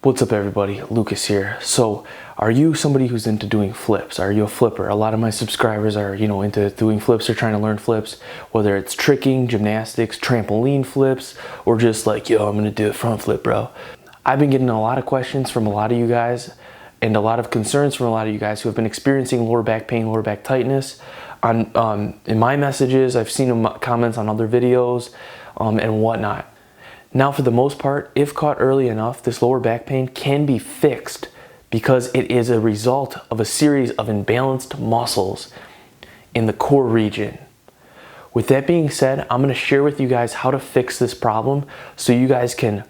What's up everybody, Lucas here. So are you somebody who's into doing flips? Are you a flipper? A lot of my subscribers are, into doing flips or trying to learn flips, whether it's tricking, gymnastics, trampoline flips, or just like, yo, I'm gonna do a front flip, bro. I've been getting a lot of questions from a lot of you guys and a lot of concerns from a lot of you guys who have been experiencing lower back pain, lower back tightness in my messages. I've seen them comments on other videos and whatnot. Now, for the most part, if caught early enough, this lower back pain can be fixed because it is a result of a series of imbalanced muscles in the core region. With that being said, I'm going to share with you guys how to fix this problem so you guys can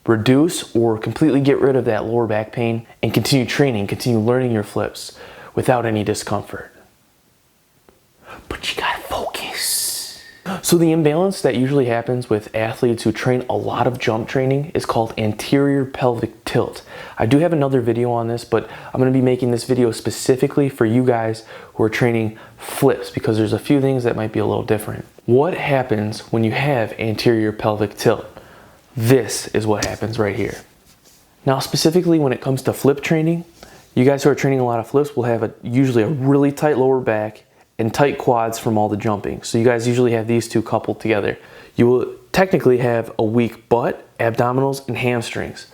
reduce or completely get rid of that lower back pain and continue training, continue learning your flips without any discomfort. But you gotta focus. So the imbalance that usually happens with athletes who train a lot of jump training is called anterior pelvic tilt. I do have another video on this, but I'm going to be making this video specifically for you guys who are training flips because there's a few things that might be a little different. What happens when you have anterior pelvic tilt? This is what happens right here. Now, specifically when it comes to flip training, you guys who are training a lot of flips will have usually a really tight lower back and tight quads from all the jumping. So you guys usually have these two coupled together. You will technically have a weak butt, abdominals, and hamstrings.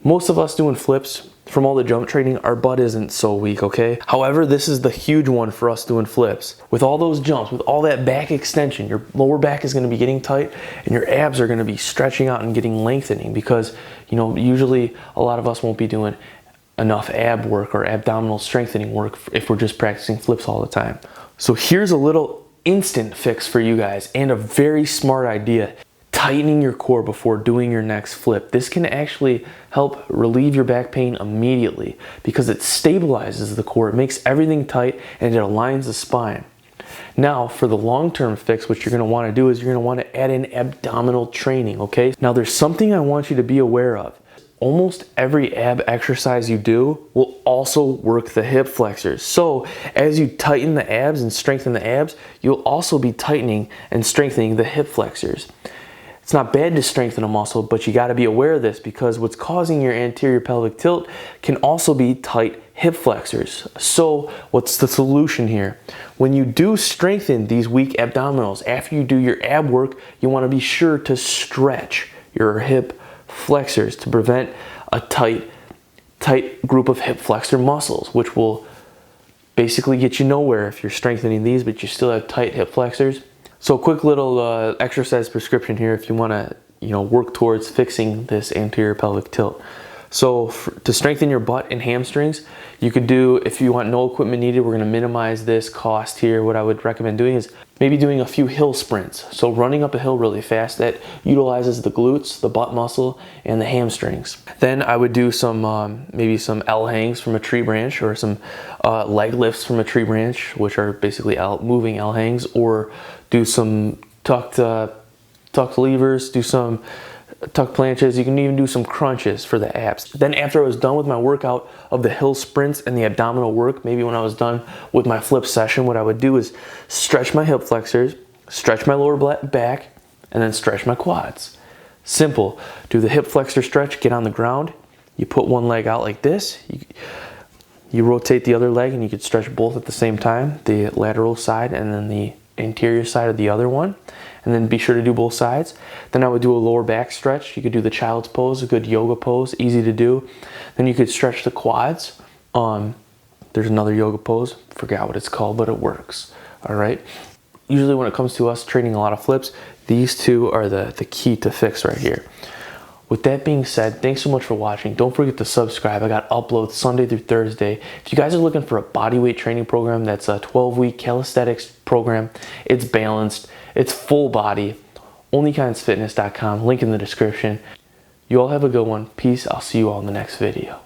Most of us doing flips from all the jump training, our butt isn't so weak, okay? However, this is the huge one for us doing flips. With all those jumps, with all that back extension, your lower back is gonna be getting tight and your abs are gonna be stretching out and getting lengthening because, usually a lot of us won't be doing enough ab work or abdominal strengthening work if we're just practicing flips all the time. So here's a little instant fix for you guys and a very smart idea. Tightening your core before doing your next flip. This can actually help relieve your back pain immediately because it stabilizes the core, it makes everything tight, and it aligns the spine. Now, for the long-term fix, what you're gonna wanna do is you're gonna wanna add in abdominal training, okay? Now, there's something I want you to be aware of. Almost every ab exercise you do will also work the hip flexors. So as you tighten the abs and strengthen the abs, you'll also be tightening and strengthening the hip flexors. It's not bad to strengthen a muscle, but you gotta be aware of this because what's causing your anterior pelvic tilt can also be tight hip flexors. So what's the solution here? When you do strengthen these weak abdominals, after you do your ab work, you wanna be sure to stretch your hip flexors to prevent a tight group of hip flexor muscles, which will basically get you nowhere if you're strengthening these but you still have tight hip flexors. So a quick little exercise prescription here if you want to work towards fixing this anterior pelvic tilt. So to strengthen your butt and hamstrings, you could do, if you want no equipment needed, we're going to minimize this cost here. What I would recommend doing is maybe doing a few hill sprints. So running up a hill really fast that utilizes the glutes, the butt muscle, and the hamstrings. Then I would do some maybe some L hangs from a tree branch or some leg lifts from a tree branch, which are basically moving L hangs, or do some tucked levers, do some tuck planches. You can even do some crunches for the abs. Then after I was done with my workout of the hill sprints and the abdominal work, maybe when I was done with my flip session, what I would do is stretch my hip flexors, stretch my lower back, and then stretch my quads. Simple. Do the hip flexor stretch, get on the ground, you put one leg out like this, you rotate the other leg and you could stretch both at the same time, the lateral side and then the anterior side of the other one, and then be sure to do both sides. Then I would do a lower back stretch. You could do the child's pose, a good yoga pose, easy to do. Then you could stretch the quads. There's another yoga pose, forgot what it's called, but it works. All right. Usually when it comes to us training a lot of flips, these two are the key to fix right here. With that being said, thanks so much for watching. Don't forget to subscribe. I got uploads Sunday through Thursday. If you guys are looking for a bodyweight training program that's a 12-week calisthenics program, it's balanced, it's full body, onlykindsfitness.com, link in the description. You all have a good one. Peace. I'll see you all in the next video.